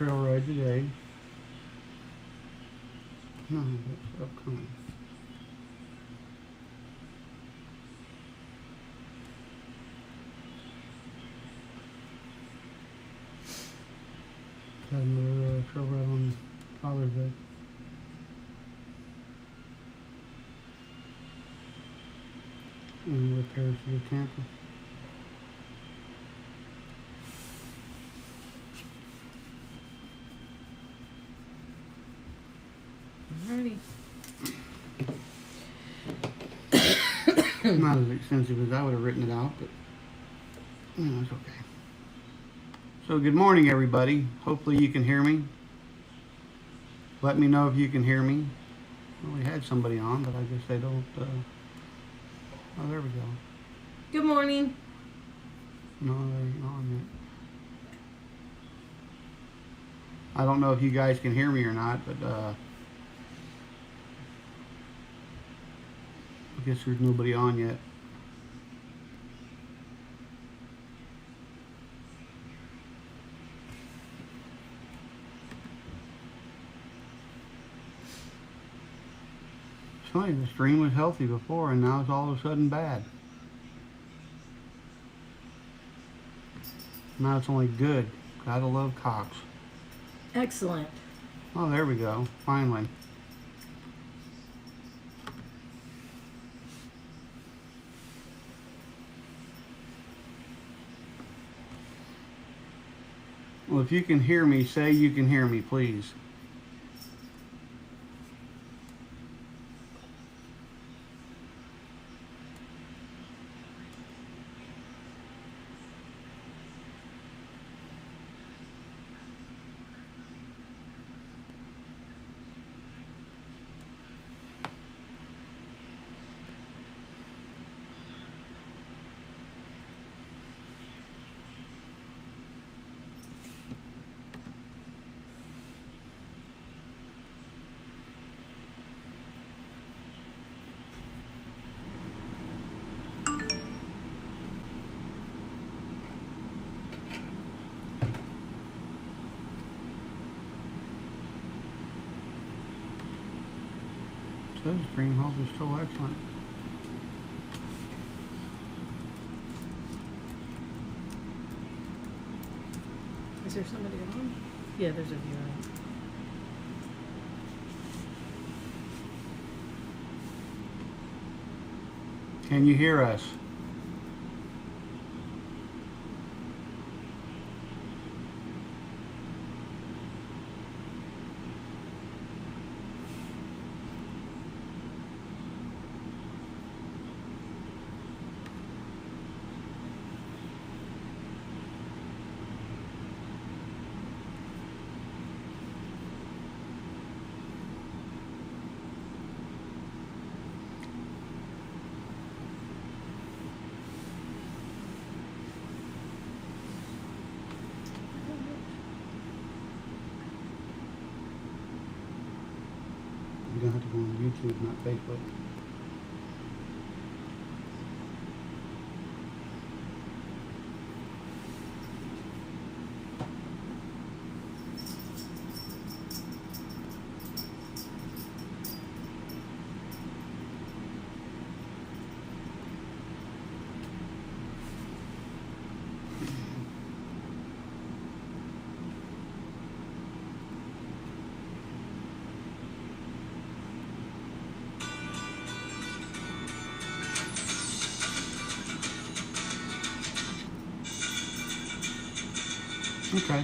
trail ride today. No, that's upcoming. Had another trail ride on Father's Day. And repairs to the camper. Alrighty. Not as extensive as I would have written it out, but it's okay. So good morning, everybody. Hopefully you can hear me. Let me know if you can hear me. Well, we had somebody on, but I guess they don't. Oh, there we go. Good morning. No, they ain't on yet. I don't know if you guys can hear me or not, but I guess there's nobody on yet. It's funny, the stream was healthy before and now it's all of a sudden bad. Now it's only good. Gotta love Cox. Excellent. Oh, there we go. Finally. Well, if you can hear me, say you can hear me, please. Says stream health is still excellent. Is there somebody on? Yeah, there's a viewer on. Can you hear us? You don't have to go on YouTube, not Facebook. Okay.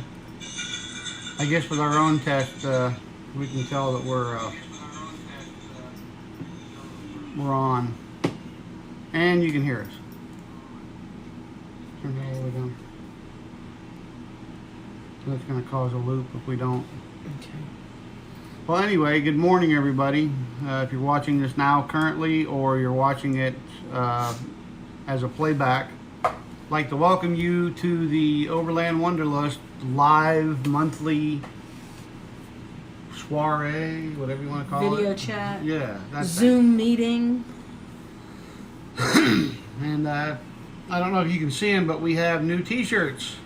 I guess with our own test, we can tell that we're on, and you can hear us. Turn that all the way down. That's going to cause a loop if we don't. Okay. Well, anyway, good morning, everybody. If you're watching this now currently, or you're watching it as a playback, I'd like to welcome you to the Overland Wanderlust live monthly soiree, whatever you want to call Video it. chat. Yeah, that's Zoom meeting. And I don't know if you can see them, but we have new T-shirts.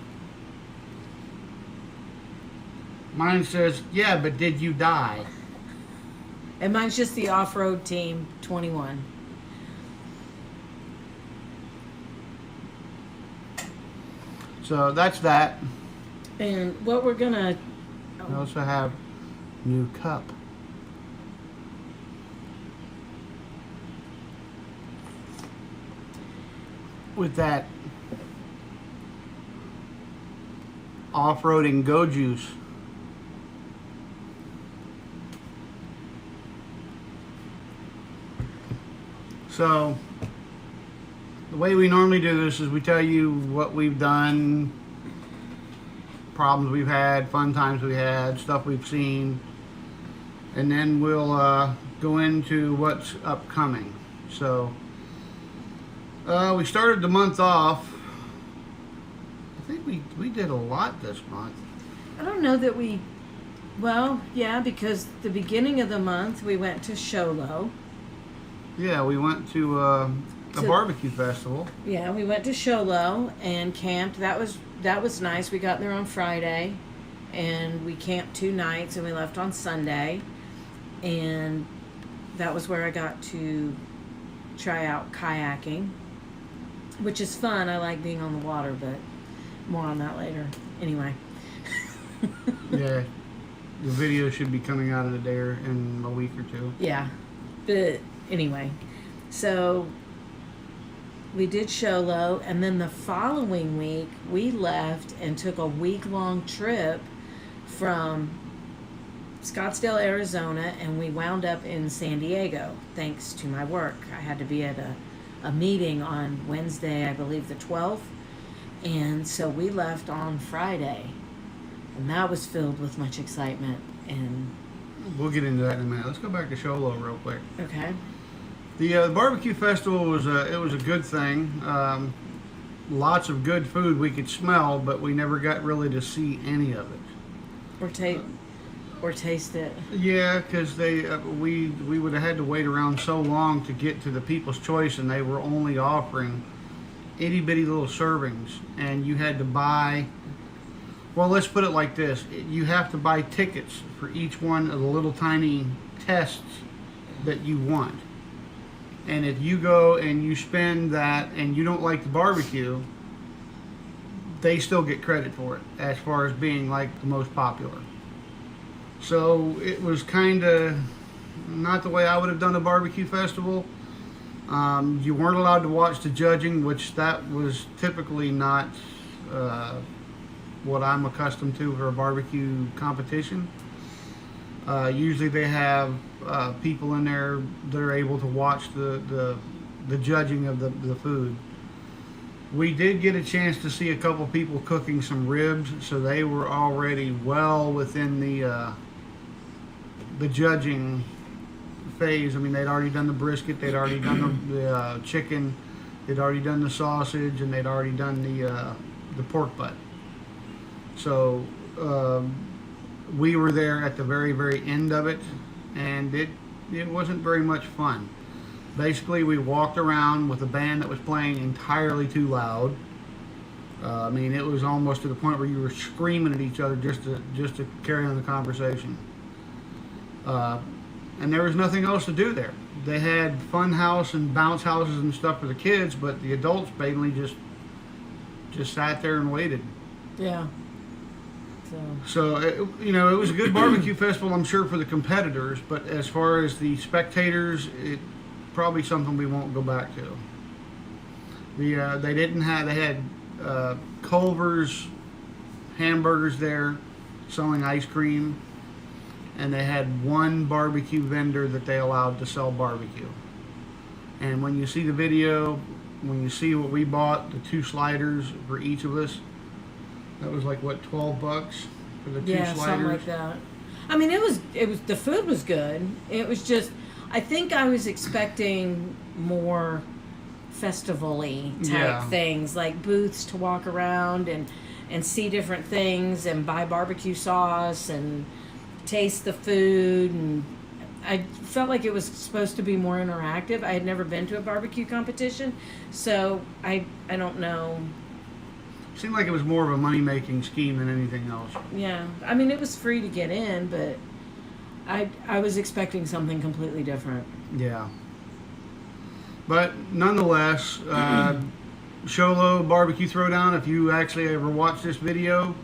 Mine says, yeah, but did you die? And mine's just the off-road team 21. So that's that. And what we're gonna We also have new cup. With that off-roading go juice. So the way we normally do this is we tell you what we've done, problems we've had, fun times we had, stuff we've seen, and then we'll go into what's upcoming. So we started the month off. I think we did a lot this month. I don't know that we. Well, yeah, because the beginning of the month we went to Sholo. Yeah, we went to a barbecue festival. Yeah, we went to Sholo and camped. That was nice. We got there on Friday, and we camped 2 nights, and we left on Sunday, and that was where I got to try out kayaking, which is fun. I like being on the water, but more on that later. Anyway. Yeah, the video should be coming out of the day in a week or 2. Yeah, but anyway, so we did Sholo, and then the following week we left and took a week-long trip from Scottsdale, Arizona, and we wound up in San Diego thanks to my work. I had to be at a meeting on Wednesday, I believe the 12th, and so we left on Friday, and that was filled with much excitement. And we'll get into that in a minute. Let's go back to Sholo real quick. okay. The barbecue festival was a good thing. Lots of good food we could smell, but we never got really to see any of it. Or taste it. Yeah, because we would have had to wait around so long to get to the People's Choice, and they were only offering itty bitty little servings, and you had to buy. Well, let's put it like this: you have to buy tickets for each one of the little tiny tests that you want. And if you go and you spend that and you don't like the barbecue, they still get credit for it as far as being like the most popular. So it was kind of not the way I would have done a barbecue festival. You weren't allowed to watch the judging, which that was typically not what I'm accustomed to for a barbecue competition. Usually they have people in there that are able to watch the judging of the food. We did get a chance to see a couple people cooking some ribs, so they were already well within the judging phase. I mean, they'd already done the brisket, they'd already done the chicken, they'd already done the sausage, and they'd already done the pork butt. So we were there at the very, very end of it, and it wasn't very much fun. Basically, we walked around with a band that was playing entirely too loud. I mean, it was almost to the point where you were screaming at each other just to carry on the conversation. And there was nothing else to do there. They had fun house and bounce houses and stuff for the kids, but the adults mainly just sat there and waited. Yeah. So it was a good barbecue festival, I'm sure, for the competitors, but as far as the spectators, it probably something we won't go back to. They had Culver's hamburgers there selling ice cream, and they had one barbecue vendor that they allowed to sell barbecue. And when you see the video, when you see what we bought, the 2 sliders for each of us, that was like what, $12 for the 2 sliders? Yeah, something like that. I mean, it was the food was good. It was just, I think I was expecting more festival-y type things, like booths to walk around and see different things and buy barbecue sauce and taste the food. And I felt like it was supposed to be more interactive. I had never been to a barbecue competition, so I don't know. seemed like it was more of a money-making scheme than anything else. Yeah, I mean, it was free to get in, but I was expecting something completely different. Yeah. But nonetheless, Sholo Barbecue Throwdown, if you actually ever watch this video,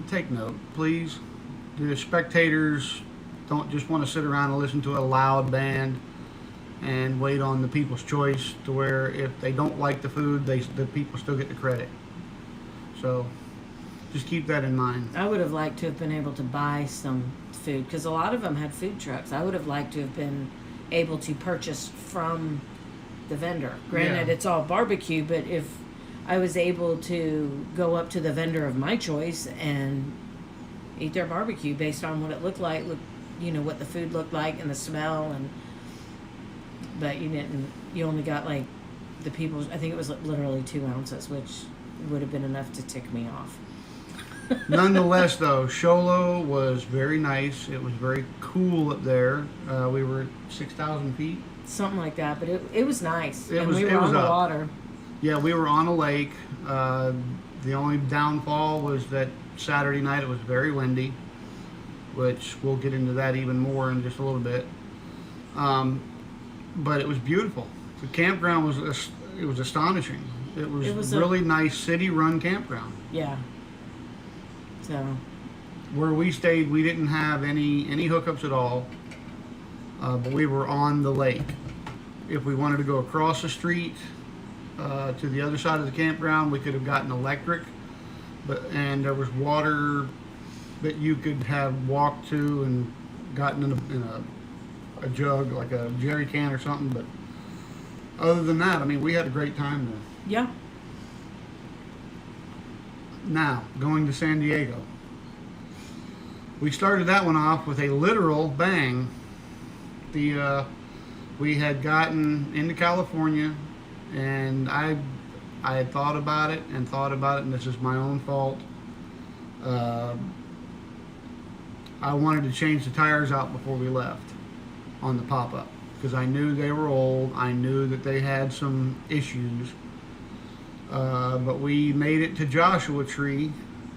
take note, please. The spectators don't just want to sit around and listen to a loud band and wait on the people's choice, to where if they don't like the food, the people still get the credit. So just keep that in mind. I would have liked to have been able to buy some food, because a lot of them had food trucks. I would have liked to have been able to purchase from the vendor. Granted, Yeah. it's all barbecue, but if I was able to go up to the vendor of my choice and eat their barbecue based on what it looked like, what the food looked like and the smell, but you didn't. You only got like the people's. I think it was literally 2 ounces, which would have been enough to tick me off. Nonetheless, though, Sholo was very nice. It was very cool up there. We were at 6,000 feet. Something like that, but it was nice. It and was- we it were was on the up. water. Yeah, we were on a lake. The only downfall was that Saturday night it was very windy, which we'll get into that even more in just a little bit. But it was beautiful. The campground was astonishing. It was a really nice city-run campground. Yeah. So. Where we stayed, we didn't have any hookups at all, but we were on the lake. If we wanted to go across the street to the other side of the campground, we could have gotten electric, and there was water that you could have walked to and gotten in a jug, like a jerry can or something. But other than that, I mean, we had a great time there. Yeah. Now, going to San Diego. We started that one off with a literal bang. We had gotten into California, and I had thought about it, and this is my own fault. I wanted to change the tires out before we left on the pop-up, because I knew they were old. I knew that they had some issues. But we made it to Joshua Tree,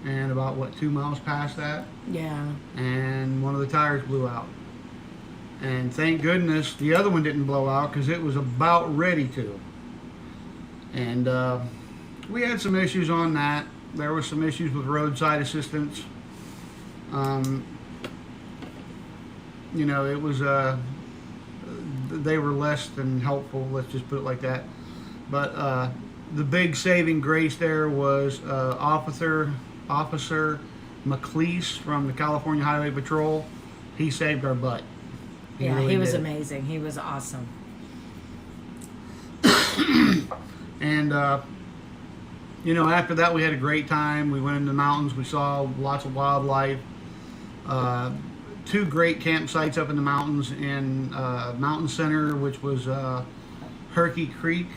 and about 2 miles past that, Yeah. and one of the tires blew out. And thank goodness the other one didn't blow out, because it was about ready to. And we had some issues on that. There were some issues with roadside assistance. It was they were less than helpful. Let's just put it like that. But the big saving grace there was Officer McLeese from the California Highway Patrol. He saved our butt. Yeah, really he was did. amazing. He was awesome. And after that we had a great time. We went in the mountains. We saw lots of wildlife. 2 great campsites up in the mountains in Mountain Center, which was Herky Creek.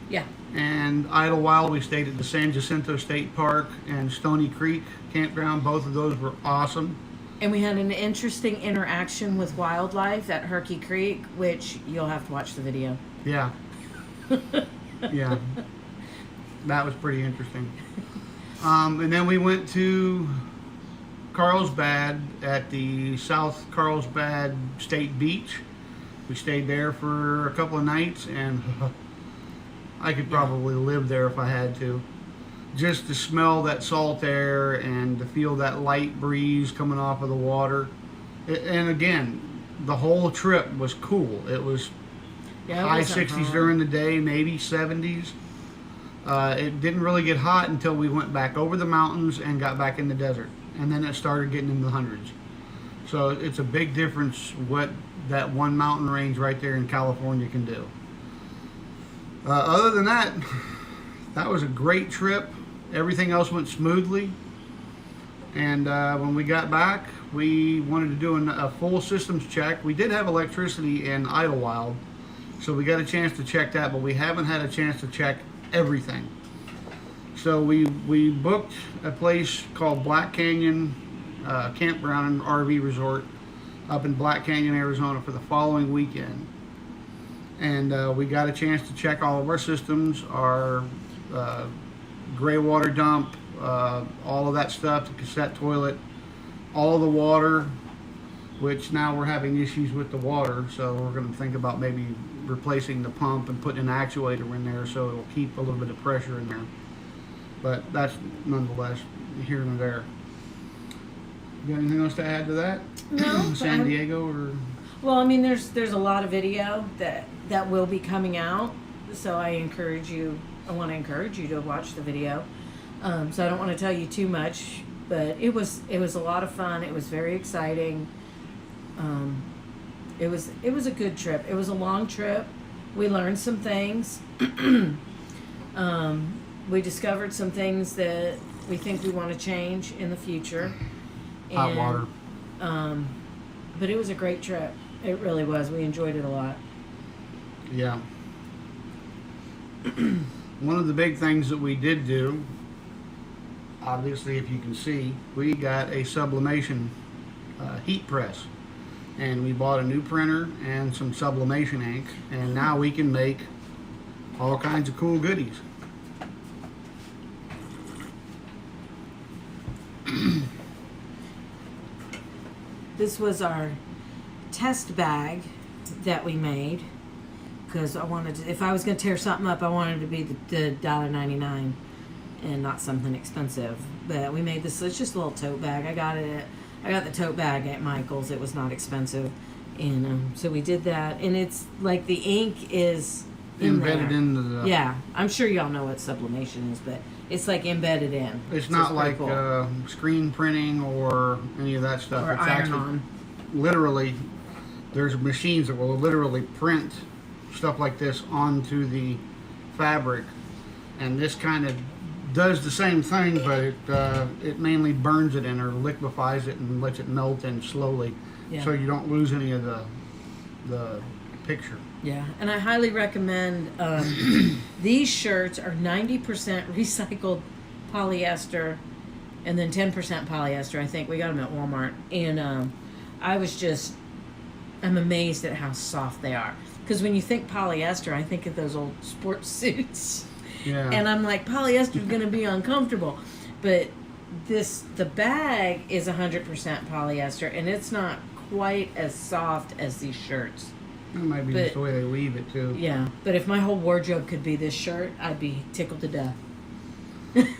Yeah. And Idlewild, we stayed at the San Jacinto State Park and Stony Creek Campground. Both of those were awesome. And we had an interesting interaction with wildlife at Herky Creek, which you'll have to watch the video. Yeah. Yeah. That was pretty interesting. And then we went to Carlsbad at the South Carlsbad State Beach. We stayed there for a couple of nights, and I could probably live there if I had to. Just to smell that salt air and to feel that light breeze coming off of the water. And again, the whole trip was cool. It was high 60s during the day, maybe 70s. It didn't really get hot until we went back over the mountains and got back in the desert. And then it started getting in the hundreds. So it's a big difference what that one mountain range right there in California can do. Other than that, that was a great trip. Everything else went smoothly. And when we got back, we wanted to do a full systems check. We did have electricity in Idlewild, so we got a chance to check that, but we haven't had a chance to check everything. So we booked a place called Black Canyon Campground and RV Resort up in Black Canyon, Arizona for the following weekend. And we got a chance to check all of our systems. Our gray water dump, all of that stuff, the cassette toilet, all the water, which now we're having issues with the water, so we're going to think about maybe replacing the pump and putting an actuator in there so it'll keep a little bit of pressure in there. But that's nonetheless here and there. You got anything else to add to that? No. San Diego or? Well, I mean, there's a lot of video that will be coming out, so I want to encourage you to watch the video. So I don't want to tell you too much, but it was a lot of fun. It was very exciting. It was a good trip. It was a long trip. We learned some things. We discovered some things that we think we want to change in the future. Hot water. But it was a great trip. It really was. We enjoyed it a lot. Yeah. One of the big things that we did do, obviously, if you can see, we got a sublimation heat press. And we bought a new printer and some sublimation ink. And now we can make all kinds of cool goodies. This was our test bag that we made because I wanted to, if I was going to tear something up, I wanted it to be the $1.99 and not something expensive. But we made this. It's just a little tote bag. I got the tote bag at Michael's. It was not expensive, and so we did that. And it's like the ink is embedded into the. Yeah, I'm sure y'all know what sublimation is, but it's like embedded in. It's not like cool. Screen printing or any of that stuff. Or it's iron actually on. Literally, there's machines that will literally print stuff like this onto the fabric, and this kind of does the same thing, but it mainly burns it in or liquefies it and lets it melt in slowly, so you don't lose any of the picture. Yeah, and I highly recommend these shirts are 90% recycled polyester and then 10% polyester. I think we got them at Walmart, and I'm amazed at how soft they are. Because when you think polyester, I think of those old sports suits. Yeah. And I'm like, polyester is going to be uncomfortable. But the bag is 100% polyester, and it's not quite as soft as these shirts. It might be just the way they weave it, too. Yeah, but if my whole wardrobe could be this shirt, I'd be tickled to death.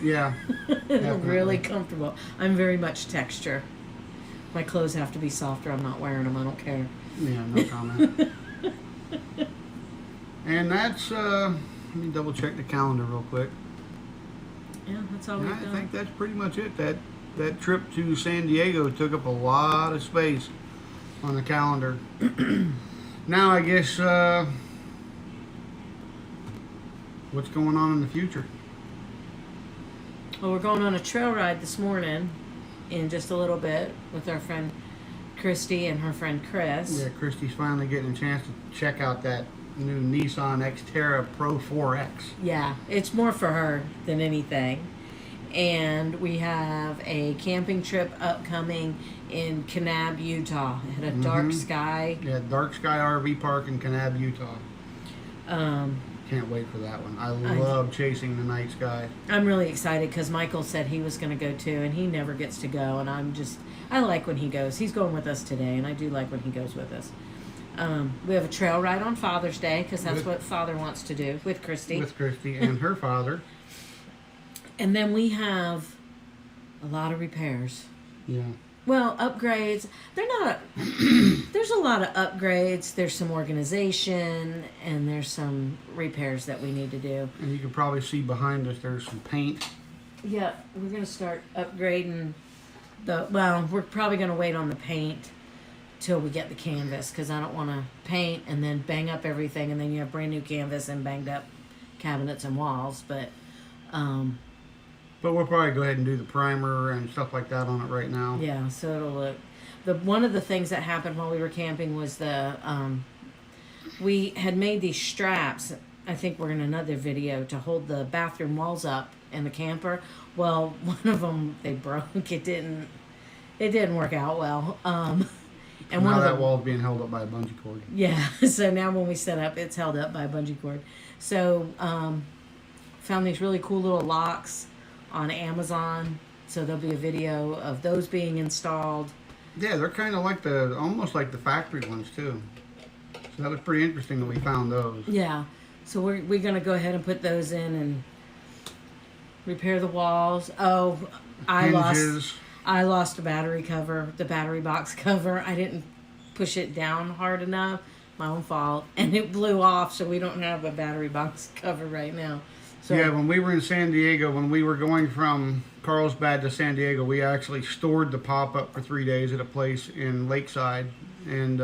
Yeah. Really comfortable. I'm very much texture. My clothes have to be softer. I'm not wearing them. I don't care. Yeah, no comment. And that's, let me double check the calendar real quick. Yeah, that's all we've done. I think that's pretty much it. That trip to San Diego took up a lot of space on the calendar. Now, I guess, what's going on in the future? Well, we're going on a trail ride this morning in just a little bit with our friend Christy and her friend Chris. Yeah, Christy's finally getting a chance to check out that new Nissan Xterra Pro 4X. Yeah, it's more for her than anything. And we have a camping trip upcoming in Kanab, Utah, at a Dark Sky. Yeah, Dark Sky RV Park in Kanab, Utah. Can't wait for that one. I love chasing the night sky. I'm really excited because Michael said he was going to go too, and he never gets to go. And I like when he goes. He's going with us today, and I do like when he goes with us. We have a trail ride on Father's Day because that's what Father wants to do with Christy. With Christy and her father. And then we have a lot of repairs. Yeah. Well, upgrades. There's a lot of upgrades. There's some organization, and there's some repairs that we need to do. And you can probably see behind us there's some paint. Yeah, we're going to start upgrading we're probably going to wait on the paint till we get the canvas because I don't want to paint and then bang up everything and then you have brand new canvas and banged up cabinets and walls. But we'll probably go ahead and do the primer and stuff like that on it right now. Yeah, so it'll look. One of the things that happened while we were camping was we had made these straps. I think we're in another video to hold the bathroom walls up in the camper. Well, one of them they broke. It didn't work out well. And now that wall's being held up by a bungee cord. Yeah, so now when we set up, it's held up by a bungee cord. So found these really cool little locks on Amazon. So there'll be a video of those being installed. Yeah, they're kind of like almost like the factory ones too. So that was pretty interesting that we found those. Yeah. So we're going to go ahead and put those in and repair the walls. Oh, Hinges. I lost a battery cover, the battery box cover. I didn't push it down hard enough. My own fault. And it blew off, so we don't have a battery box cover right now. So Yeah, when we were in San Diego, when we were going from Carlsbad to San Diego, we actually stored the pop-up for 3 days at a place in Lakeside, and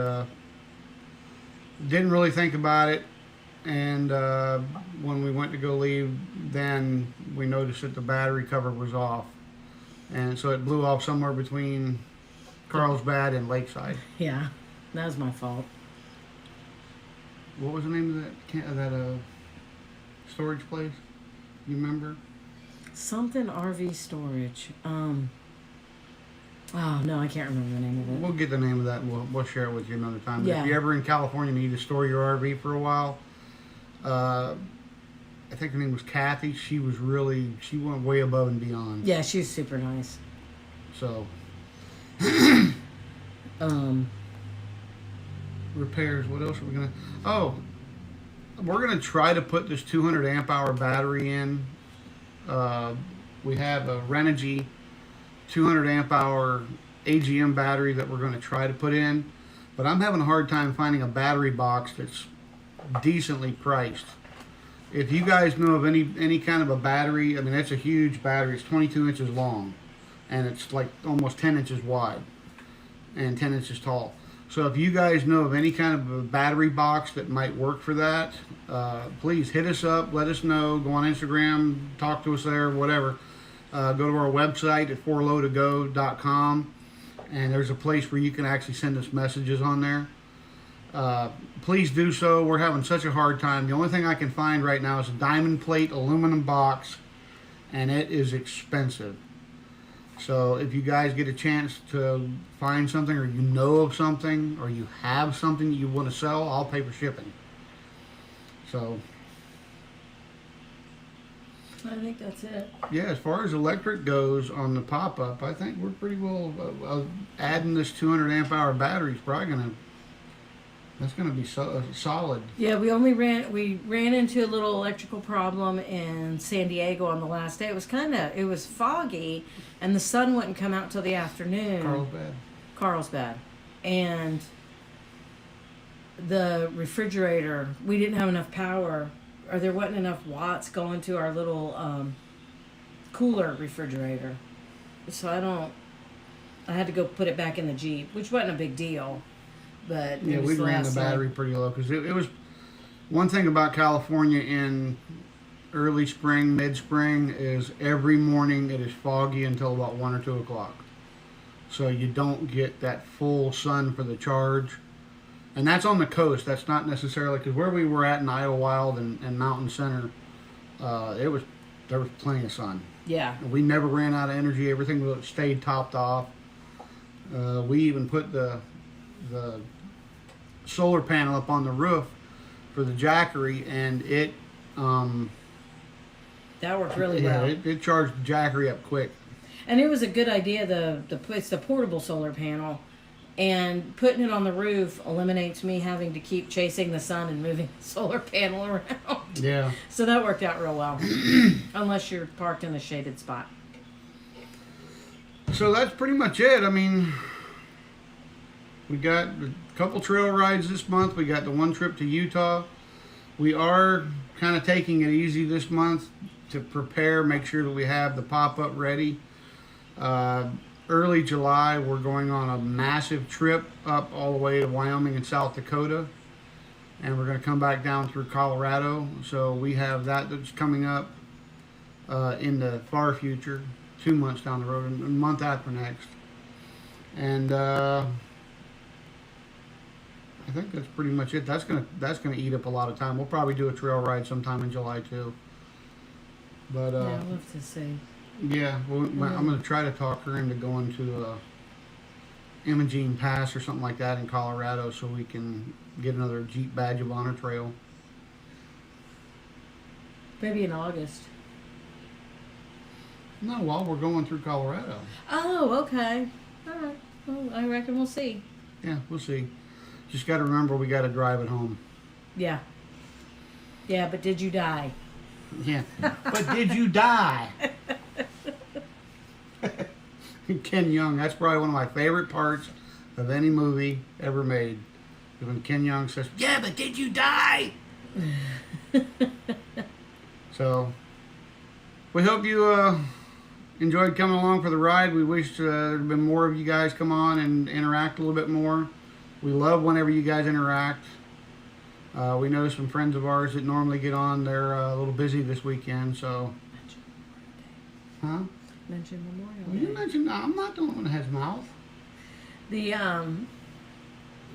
didn't really think about it. And when we went to go leave, then we noticed that the battery cover was off, and so it blew off somewhere between Carlsbad and Lakeside. yeah, that was my fault. What was the name of that storage place? You remember? Something RV storage. Oh no, I can't remember the name of it. We'll get the name of that and we'll share it with you another time. But Yeah. if you're ever in California and you need to store your RV for a while, I think her name was Kathy. She went way above and beyond. Yeah, she was super nice. So repairs. What else are we gonna? Oh, we're gonna try to put this 200 amp hour battery in. We have a Renogy 200 amp hour AGM battery that we're going to try to put in, but I'm having a hard time finding a battery box that's decently priced. If you guys know of any kind of a battery, I mean, that's a huge battery. It's 22 inches long, and it's like almost 10 inches wide and 10 inches tall. So if you guys know of any kind of a battery box that might work for that, please hit us up, let us know, go on Instagram, talk to us there, whatever. Go to our website at 4lowtogo.com, and there's a place where you can actually send us messages on there. Please do so. We're having such a hard time. The only thing I can find right now is a diamond plate aluminum box, and it is expensive. So if you guys get a chance to find something, or you know of something, or you have something that you want to sell, I'll pay for shipping. So I think that's it. yeah, as far as electric goes on the pop-up, I think we're pretty well adding this 200 amp hour battery is probably that's gonna be solid. Yeah, we ran into a little electrical problem in San Diego on the last day. It was foggy, and the sun wouldn't come out till the afternoon. Carlsbad, and the refrigerator, we didn't have enough power, or there wasn't enough watts going to our little cooler refrigerator. So I had to go put it back in the Jeep, which wasn't a big deal. But yeah, we ran the battery pretty low because it was one thing about California in early spring, mid-spring is every morning it is foggy until about 1 or 2 o'clock. So you don't get that full sun for the charge. And that's on the coast. That's not necessarily, because where we were at in Idlewild and Mountain Center, there was plenty of sun. Yeah. We never ran out of energy. Everything stayed topped off. We even put the solar panel up on the roof for the Jackery, and it that worked really well. It charged the Jackery up quick. And it was a good idea. It's the portable solar panel, and putting it on the roof eliminates me having to keep chasing the sun and moving the solar panel around. Yeah. So that worked out real well, unless you're parked in a shaded spot. So that's pretty much it. I mean, we got a couple trail rides this month. We got the one trip to Utah. We are kind of taking it easy this month to prepare, make sure that we have the pop-up ready. Early July, we're going on a massive trip up all the way to Wyoming and South Dakota. And we're going to come back down through Colorado. So we have that's coming up in the far future, 2 months down the road, and a month after next. And I think that's pretty much it. That's gonna eat up a lot of time. We'll probably do a trail ride sometime in July too. But yeah, I'd love to see. Yeah, I'm gonna try to talk her into going to Imogene Pass or something like that in Colorado, so we can get another Jeep Badge of Honor trail. Maybe in August. No, while we're going through Colorado. Oh, okay. All right. Well, I reckon we'll see. Yeah, we'll see. Just got to remember we got to drive it home. Yeah. Yeah, but did you die? Yeah. But did you die? Ken Jeong, that's probably one of my favorite parts of any movie ever made. When Ken Jeong says, "Yeah, but did you die?" So, we hope you enjoyed coming along for the ride. We wish there had been more of you guys come on and interact a little bit more. We love whenever you guys interact. We know some friends of ours that normally get on. They're a little busy this weekend, so. Huh? Mention Memorial Well, Day. you mentioned I'm not the one that has mouth.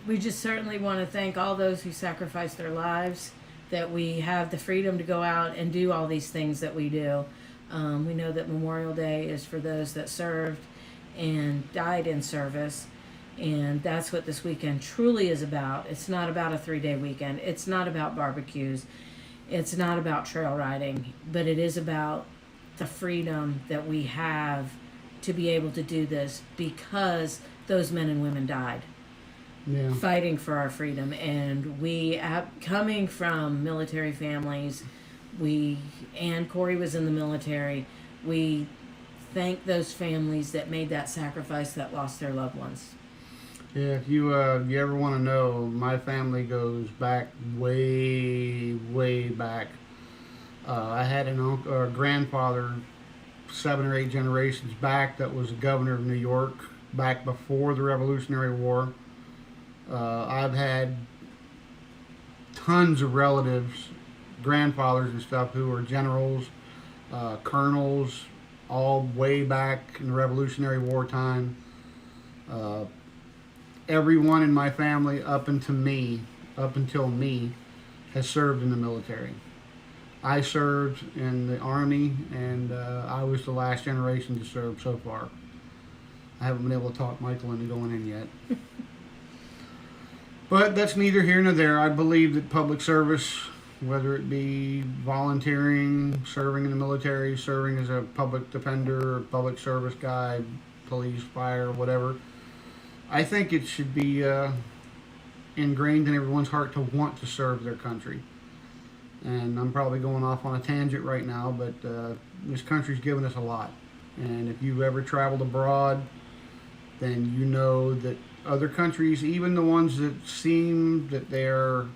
We just certainly want to thank all those who sacrificed their lives, that we have the freedom to go out and do all these things that we do. We know that Memorial Day is for those that served and died in service, and that's what this weekend truly is about. It's not about a 3-day weekend. It's not about barbecues. It's not about trail riding, but it is about the freedom that we have to be able to do this because those men and women died. Yeah. Fighting for our freedom, and we coming from military families, and Corey was in the military, we thank those families that made that sacrifice, that lost their loved ones. Yeah, if you ever want to know, my family goes back way, way back. I had an uncle or grandfather 7 or 8 generations back that was the governor of New York back before the Revolutionary War. I've had tons of relatives, grandfathers and stuff, who were generals, colonels, all way back in the Revolutionary War time. Everyone in my family up until me, has served in the military. I served in the Army, and I was the last generation to serve so far. I haven't been able to talk Michael into going in yet. But that's neither here nor there. I believe that public service, whether it be volunteering, serving in the military, serving as a public defender, or public service guy, police, fire, whatever, I think it should be ingrained in everyone's heart to want to serve their country. And I'm probably going off on a tangent right now, but this country's given us a lot. And if you've ever traveled abroad, then you know that other countries, even the ones that seem that they're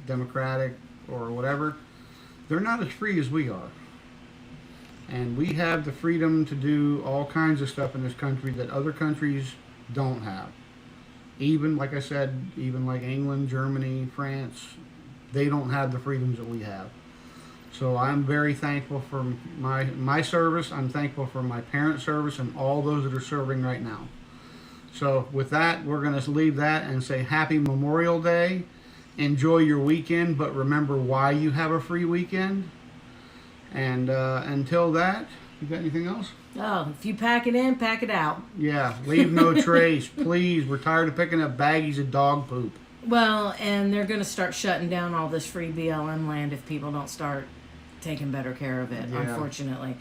democratic or whatever, they're not as free as we are. And we have the freedom to do all kinds of stuff in this country that other countries don't have. Even, like I said, even like England, Germany, France, they don't have the freedoms that we have. So I'm very thankful for my service. I'm thankful for my parents' service and all those that are serving right now. So with that, we're going to leave that and say Happy Memorial Day. Enjoy your weekend, but remember why you have a free weekend. And until that, you got anything else? Oh, if you pack it in, pack it out. Yeah, leave no trace, please. We're tired of picking up baggies of dog poop. Well, and they're going to start shutting down all this free BLM land if people don't start taking better care of it, Yeah. Unfortunately.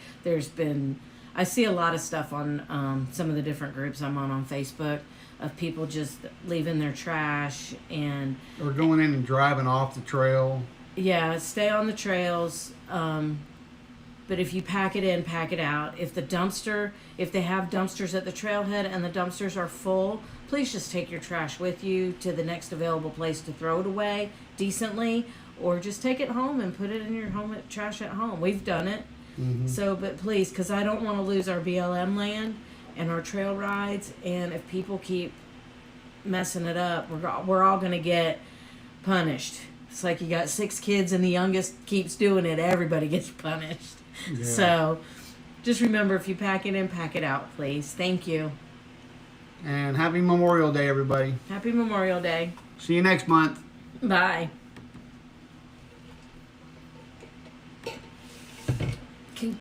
I see a lot of stuff on some of the different groups I'm on Facebook of people just leaving their trash and... Or going in and driving off the trail. Yeah, stay on the trails. But if you pack it in, pack it out. If they have dumpsters at the trailhead and the dumpsters are full, please just take your trash with you to the next available place to throw it away decently, or just take it home and put it in your home trash at home. We've done it. Mm-hmm. So, but please, because I don't want to lose our BLM land and our trail rides, and if people keep messing it up, we're all going to get punished. It's like you got 6 kids and the youngest keeps doing it, everybody gets punished. Yeah. So just remember, if you pack it in, pack it out, please. Thank you. And happy Memorial Day, everybody. Happy Memorial Day. See you next month. Bye.